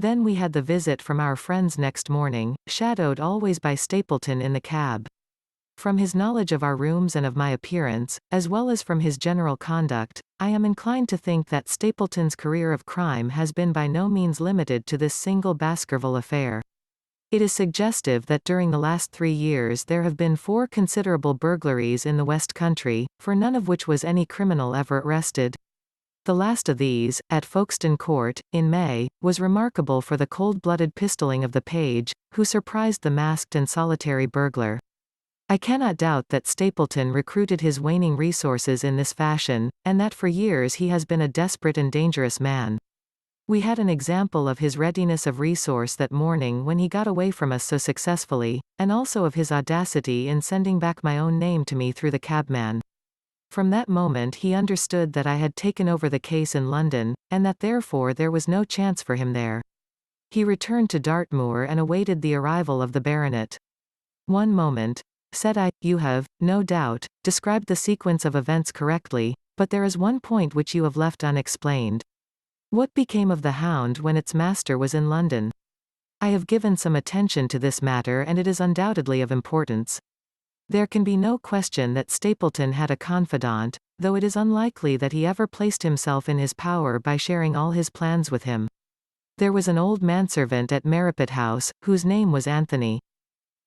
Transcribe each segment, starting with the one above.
Then we had the visit from our friends next morning, shadowed always by Stapleton in the cab. From his knowledge of our rooms and of my appearance, as well as from his general conduct, I am inclined to think that Stapleton's career of crime has been by no means limited to this single Baskerville affair. It is suggestive that during the last 3 years there have been 4 considerable burglaries in the West Country, for none of which was any criminal ever arrested. The last of these, at Folkestone Court, in May, was remarkable for the cold-blooded pistoling of the page, who surprised the masked and solitary burglar. I cannot doubt that Stapleton recruited his waning resources in this fashion, and that for years he has been a desperate and dangerous man. We had an example of his readiness of resource that morning when he got away from us so successfully, and also of his audacity in sending back my own name to me through the cabman. From that moment he understood that I had taken over the case in London, and that therefore there was no chance for him there. He returned to Dartmoor and awaited the arrival of the baronet. "One moment," said I, "you have, no doubt, described the sequence of events correctly, but there is one point which you have left unexplained. What became of the Hound when its master was in London?" I have given some attention to this matter and it is undoubtedly of importance. There can be no question that Stapleton had a confidant, though it is unlikely that he ever placed himself in his power by sharing all his plans with him. There was an old manservant at Merripit House, whose name was Anthony.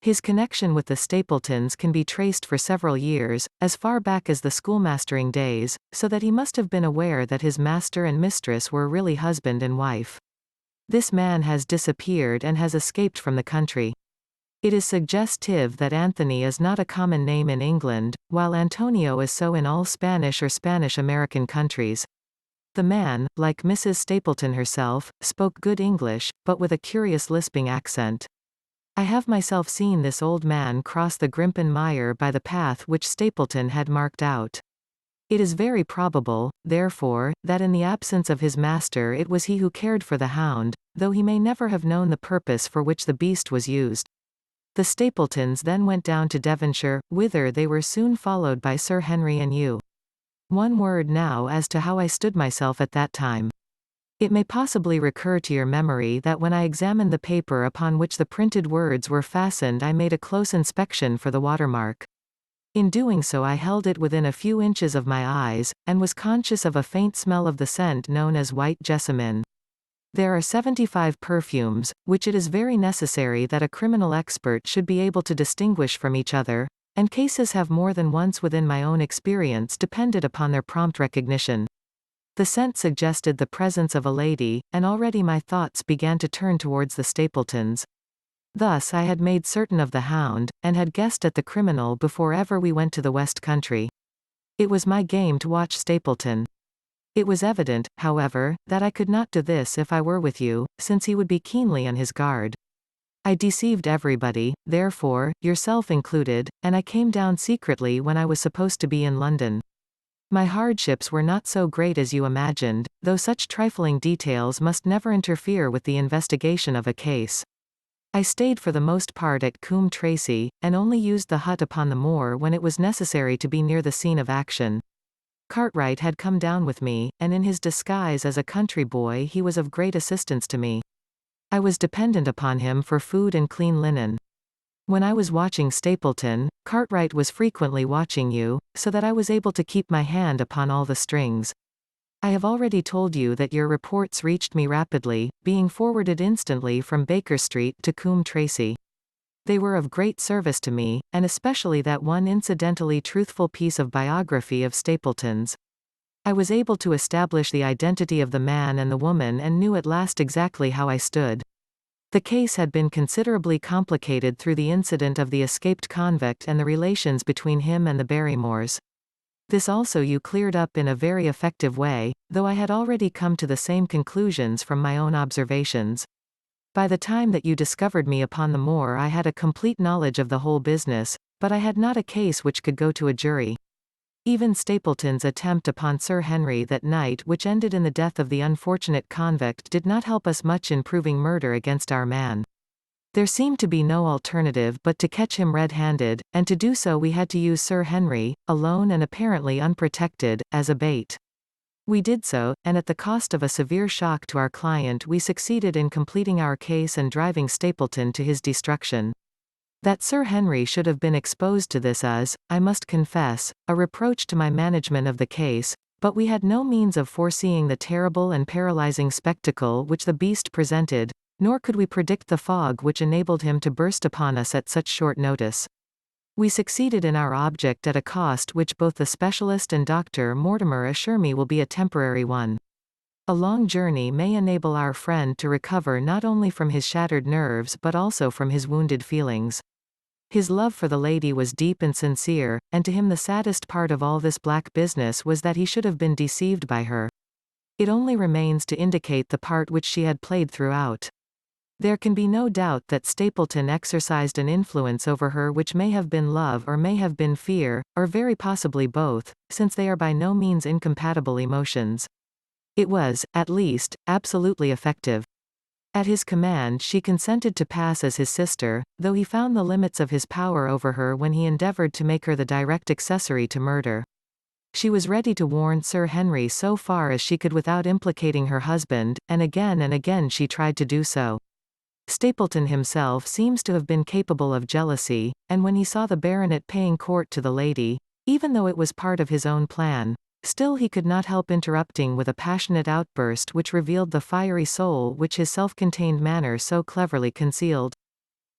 His connection with the Stapletons can be traced for several years, as far back as the schoolmastering days, so that he must have been aware that his master and mistress were really husband and wife. This man has disappeared and has escaped from the country. It is suggestive that Anthony is not a common name in England, while Antonio is so in all Spanish or Spanish-American countries. The man, like Mrs. Stapleton herself, spoke good English, but with a curious lisping accent. I have myself seen this old man cross the Grimpen Mire by the path which Stapleton had marked out. It is very probable, therefore, that in the absence of his master it was he who cared for the Hound, though he may never have known the purpose for which the beast was used. The Stapletons then went down to Devonshire, whither they were soon followed by Sir Henry and you. One word now as to how I stood myself at that time. It may possibly recur to your memory that when I examined the paper upon which the printed words were fastened I made a close inspection for the watermark. In doing so I held it within a few inches of my eyes, and was conscious of a faint smell of the scent known as white jessamine. There are 75 perfumes, which it is very necessary that a criminal expert should be able to distinguish from each other, and cases have more than once within my own experience depended upon their prompt recognition. The scent suggested the presence of a lady, and already my thoughts began to turn towards the Stapletons. Thus I had made certain of the Hound, and had guessed at the criminal before ever we went to the West Country. It was my game to watch Stapleton. It was evident, however, that I could not do this if I were with you, since he would be keenly on his guard. I deceived everybody, therefore, yourself included, and I came down secretly when I was supposed to be in London. My hardships were not so great as you imagined, though such trifling details must never interfere with the investigation of a case. I stayed for the most part at Coombe Tracey, and only used the hut upon the moor when it was necessary to be near the scene of action. Cartwright had come down with me, and in his disguise as a country boy he was of great assistance to me. I was dependent upon him for food and clean linen. When I was watching Stapleton, Cartwright was frequently watching you, so that I was able to keep my hand upon all the strings. I have already told you that your reports reached me rapidly, being forwarded instantly from Baker Street to Coombe Tracey. They were of great service to me, and especially that one incidentally truthful piece of biography of Stapleton's. I was able to establish the identity of the man and the woman and knew at last exactly how I stood. The case had been considerably complicated through the incident of the escaped convict and the relations between him and the Barrymores. This also you cleared up in a very effective way, though I had already come to the same conclusions from my own observations. By the time that you discovered me upon the moor I had a complete knowledge of the whole business, but I had not a case which could go to a jury. Even Stapleton's attempt upon Sir Henry that night which ended in the death of the unfortunate convict did not help us much in proving murder against our man. There seemed to be no alternative but to catch him red-handed, and to do so we had to use Sir Henry, alone and apparently unprotected, as a bait. We did so, and at the cost of a severe shock to our client we succeeded in completing our case and driving Stapleton to his destruction. That Sir Henry should have been exposed to this is, I must confess, a reproach to my management of the case, but we had no means of foreseeing the terrible and paralyzing spectacle which the beast presented, nor could we predict the fog which enabled him to burst upon us at such short notice. We succeeded in our object at a cost which both the specialist and Dr. Mortimer assure me will be a temporary one. A long journey may enable our friend to recover not only from his shattered nerves but also from his wounded feelings. His love for the lady was deep and sincere, and to him the saddest part of all this black business was that he should have been deceived by her. It only remains to indicate the part which she had played throughout. There can be no doubt that Stapleton exercised an influence over her which may have been love or may have been fear, or very possibly both, since they are by no means incompatible emotions. It was, at least, absolutely effective. At his command she consented to pass as his sister, though he found the limits of his power over her when he endeavored to make her the direct accessory to murder. She was ready to warn Sir Henry so far as she could without implicating her husband, and again she tried to do so. Stapleton himself seems to have been capable of jealousy, and when he saw the baronet paying court to the lady, even though it was part of his own plan, still he could not help interrupting with a passionate outburst which revealed the fiery soul which his self-contained manner so cleverly concealed.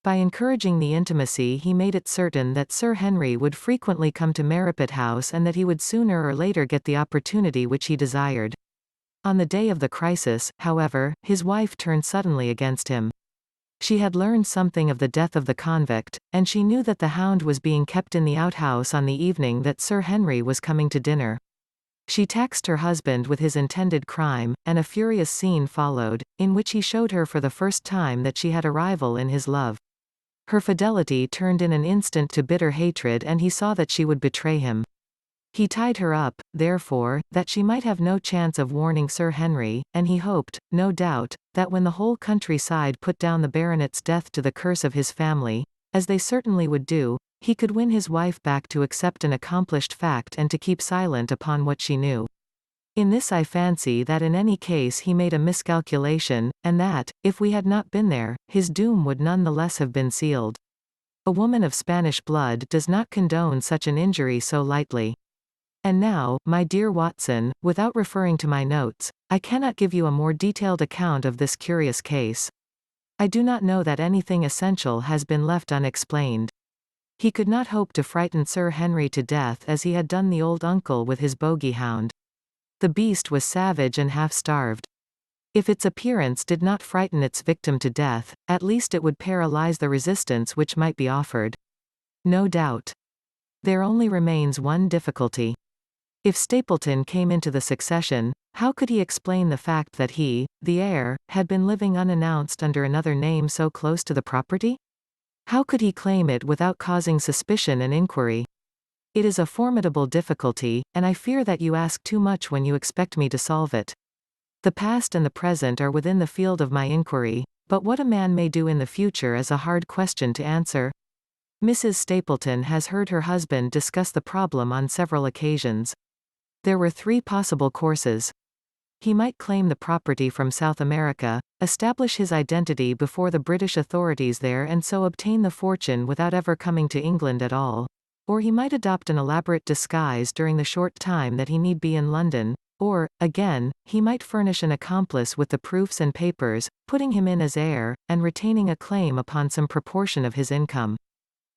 By encouraging the intimacy he made it certain that Sir Henry would frequently come to Merripit House and that he would sooner or later get the opportunity which he desired. On the day of the crisis, however, his wife turned suddenly against him. She had learned something of the death of the convict, and she knew that the Hound was being kept in the outhouse on the evening that Sir Henry was coming to dinner. She taxed her husband with his intended crime, and a furious scene followed, in which he showed her for the first time that she had a rival in his love. Her fidelity turned in an instant to bitter hatred and he saw that she would betray him. He tied her up, therefore, that she might have no chance of warning Sir Henry, and he hoped, no doubt, that when the whole countryside put down the baronet's death to the curse of his family, as they certainly would do, he could win his wife back to accept an accomplished fact and to keep silent upon what she knew. In this I fancy that in any case he made a miscalculation, and that, if we had not been there, his doom would none the less have been sealed. A woman of Spanish blood does not condone such an injury so lightly. And now, my dear Watson, without referring to my notes, I cannot give you a more detailed account of this curious case. I do not know that anything essential has been left unexplained. He could not hope to frighten Sir Henry to death as he had done the old uncle with his bogey hound. The beast was savage and half-starved. If its appearance did not frighten its victim to death, at least it would paralyze the resistance which might be offered. No doubt. There only remains one difficulty. If Stapleton came into the succession, how could he explain the fact that he, the heir, had been living unannounced under another name so close to the property? How could he claim it without causing suspicion and inquiry? It is a formidable difficulty, and I fear that you ask too much when you expect me to solve it. The past and the present are within the field of my inquiry, but what a man may do in the future is a hard question to answer. Mrs. Stapleton has heard her husband discuss the problem on several occasions. There were 3 possible courses. He might claim the property from South America, establish his identity before the British authorities there and so obtain the fortune without ever coming to England at all. Or he might adopt an elaborate disguise during the short time that he need be in London. Or, again, he might furnish an accomplice with the proofs and papers, putting him in as heir, and retaining a claim upon some proportion of his income.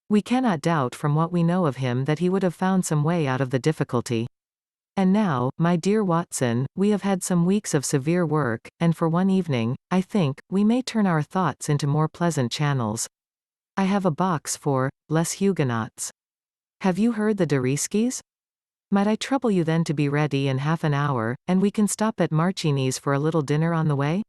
We cannot doubt from what we know of him that he would have found some way out of the difficulty. And now, my dear Watson, we have had some weeks of severe work, and for one evening, I think, we may turn our thoughts into more pleasant channels. I have a box for Les Huguenots. Have you heard the Deriskis? Might I trouble you then to be ready in half an hour, and we can stop at Marchini's for a little dinner on the way?